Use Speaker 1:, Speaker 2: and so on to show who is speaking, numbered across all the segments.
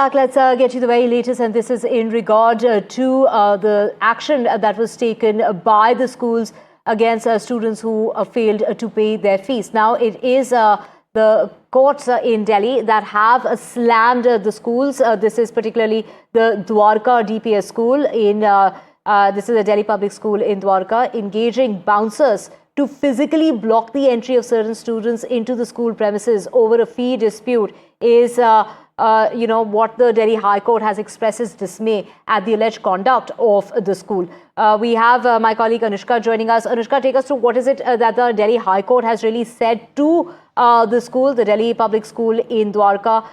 Speaker 1: Let's get you the very latest, and this is in regard to the action that was taken by the schools against students who failed to pay their fees. Now, it is the courts in Delhi that have slammed the schools. This is particularly the Dwarka DPS school this is a Delhi public school in Dwarka, engaging bouncers to physically block the entry of certain students into the school premises over a fee dispute is what the Delhi High Court has expressed its dismay at the alleged conduct of the school. We have my colleague Anushka joining us. Anushka, take us through what is it that the Delhi High Court has really said to the school, the Delhi public school in Dwarka,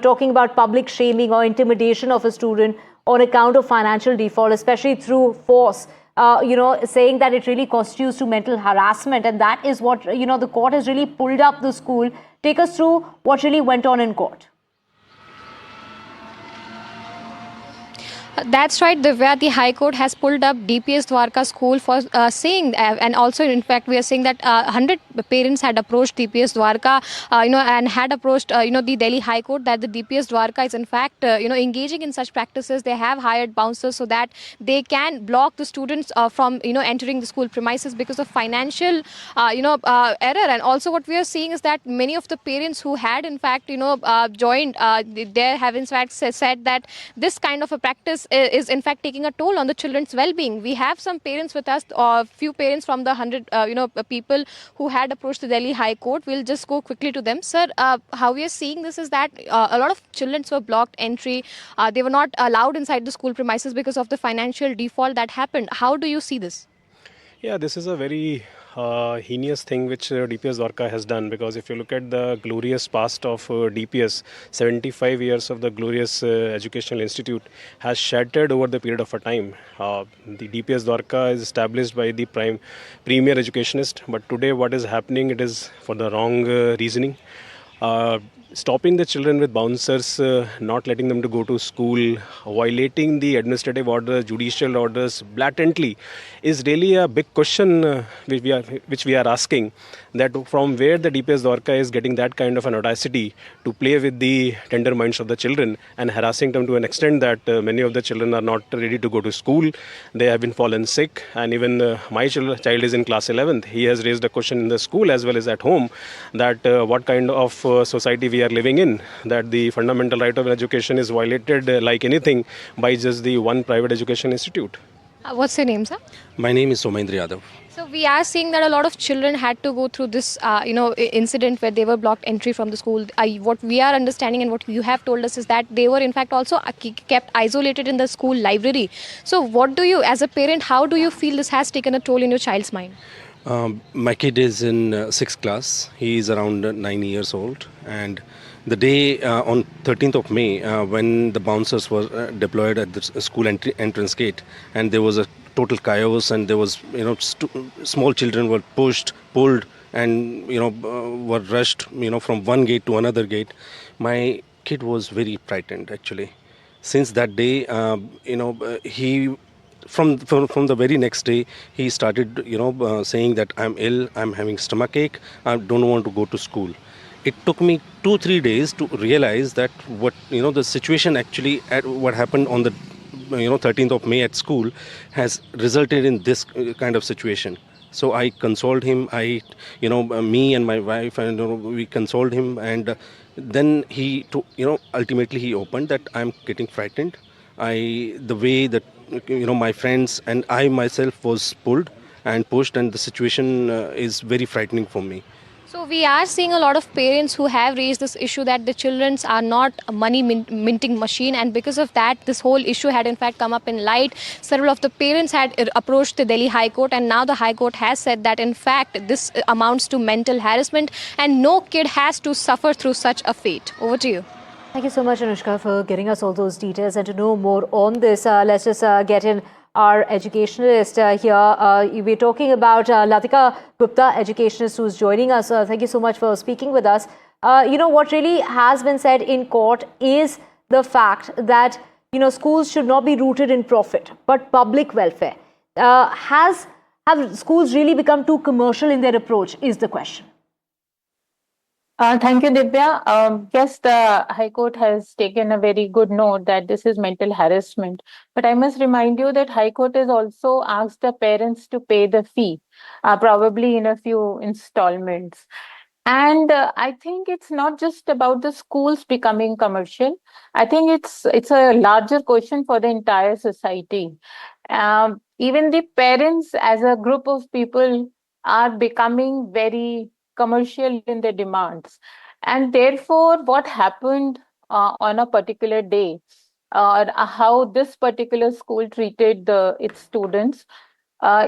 Speaker 1: talking about public shaming or intimidation of a student on account of financial default, especially through force. Saying that it really constitutes to mental harassment, and that is what, the court has really pulled up the school. Take us through what really went on in court.
Speaker 2: That's right, Divya. The High Court has pulled up DPS Dwarka school for saying, and also in fact we are saying that 100 parents had approached DPS Dwarka, and had approached, the Delhi High Court that the DPS Dwarka is in fact, engaging in such practices. They have hired bouncers so that they can block the students from, entering the school premises because of financial, error. And also what we are seeing is that many of the parents who had in fact, joined, they have in fact said that this kind of a practice is in fact taking a toll on the children's well-being. We have some parents with us, few parents from the 100 people who had approached the Delhi High Court. We'll just go quickly to them. Sir, how we are seeing this is that a lot of children were blocked entry. They were not allowed inside the school premises because of the financial default that happened. How do you see this?
Speaker 3: Yeah, this is a very heinous thing which DPS Dwarka has done, because if you look at the glorious past of DPS, 75 years of the glorious educational institute has shattered over the period of a time. The DPS Dwarka is established by the premier educationist, but today what is happening, it is for the wrong reasoning. Stopping the children with bouncers, not letting them to go to school, violating the administrative orders, judicial orders blatantly is really a big question which we are asking, that from where the DPS Dwarka is getting that kind of an audacity to play with the tender minds of the children and harassing them to an extent that many of the children are not ready to go to school. They have been fallen sick, and even my child is in class 11th. He has raised a question in the school as well as at home that what kind of society we are living in, that the fundamental right of education is violated like anything by just the one private education institute.
Speaker 2: What's your name, sir?
Speaker 4: My name is Somendra Yadav.
Speaker 2: So we are seeing that a lot of children had to go through this, incident where they were blocked entry from the school. What we are understanding and what you have told us is that they were in fact also kept isolated in the school library. So what do you, as a parent, how do you feel this has taken a toll in your child's mind?
Speaker 4: My kid is in 6th class. He is around 9 years old, and the day on 13th of May, when the bouncers were deployed at the school entrance gate, and there was a total chaos, and there was, small children were pushed, pulled, and were rushed, from one gate to another gate. My kid was very frightened actually. Since that day, he. From the very next day, he started, saying that I'm ill, I'm having stomachache, I don't want to go to school. It took me 2-3 days to realize that the situation actually, what happened on the 13th of May at school has resulted in this kind of situation. So I consoled him. Me and my wife, and we consoled him, and then he, ultimately he opened that I'm getting frightened. The way that my friends and I myself was pulled and pushed, and the situation is very frightening for me.
Speaker 2: So we are seeing a lot of parents who have raised this issue that the children are not a money minting machine, and because of that this whole issue had in fact come up in light. Several of the parents had approached the Delhi High Court, and now the High Court has said that in fact this amounts to mental harassment and no kid has to suffer through such a fate. Over to you.
Speaker 1: Thank you so much, Anushka, for getting us all those details. And to know more on this, let's just get in our educationalist here. We're talking about Latika Gupta, educationist, who's joining us. Thank you so much for speaking with us. What really has been said in court is the fact that, schools should not be rooted in profit, but public welfare. Have schools really become too commercial in their approach is the question.
Speaker 5: Thank you, Divya. Yes, the High Court has taken a very good note that this is mental harassment. But I must remind you that High Court has also asked the parents to pay the fee, probably in a few installments. And I think it's not just about the schools becoming commercial. I think it's a larger question for the entire society. Even the parents, as a group of people, are becoming very commercial in their demands, and therefore, what happened on a particular day, or how this particular school treated its students,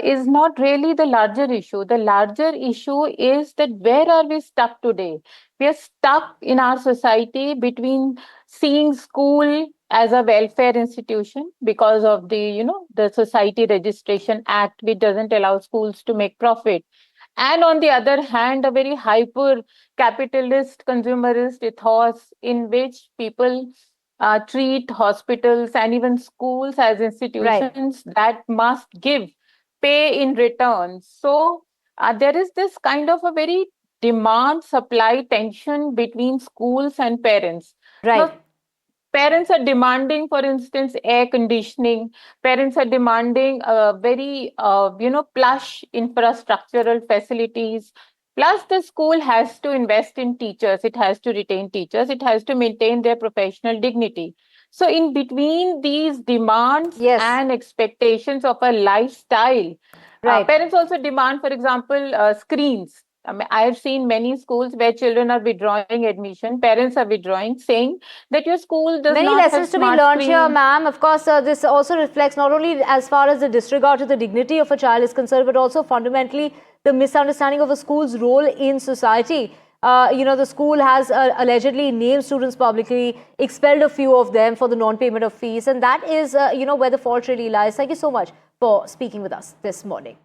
Speaker 5: is not really the larger issue. The larger issue is that where are we stuck today? We are stuck in our society between seeing school as a welfare institution because of the Society Registration Act, which doesn't allow schools to make profit, and on the other hand, a very hyper capitalist consumerist ethos in which people treat hospitals and even schools as
Speaker 1: Right.
Speaker 5: institutions that must give pay in return. So there is this kind of a very demand supply tension between schools and parents.
Speaker 1: Right.
Speaker 5: Now, parents are demanding, for instance, air conditioning. Parents are demanding very plush infrastructural facilities. Plus, the school has to invest in teachers. It has to retain teachers. It has to maintain their professional dignity. So in between these demands
Speaker 1: Yes.
Speaker 5: and expectations of a lifestyle,
Speaker 1: Right.
Speaker 5: parents also demand, for example, screens. I have seen many schools where children are withdrawing admission, parents are withdrawing, saying that your school does
Speaker 1: Many
Speaker 5: not have
Speaker 1: lessons to be
Speaker 5: smart
Speaker 1: learned here,
Speaker 5: screen.
Speaker 1: ma'am. Of course, this also reflects not only as far as the disregard to the dignity of a child is concerned, but also fundamentally the misunderstanding of a school's role in society. The school has allegedly named students publicly, expelled a few of them for the non-payment of fees, and that is, where the fault really lies. Thank you so much for speaking with us this morning.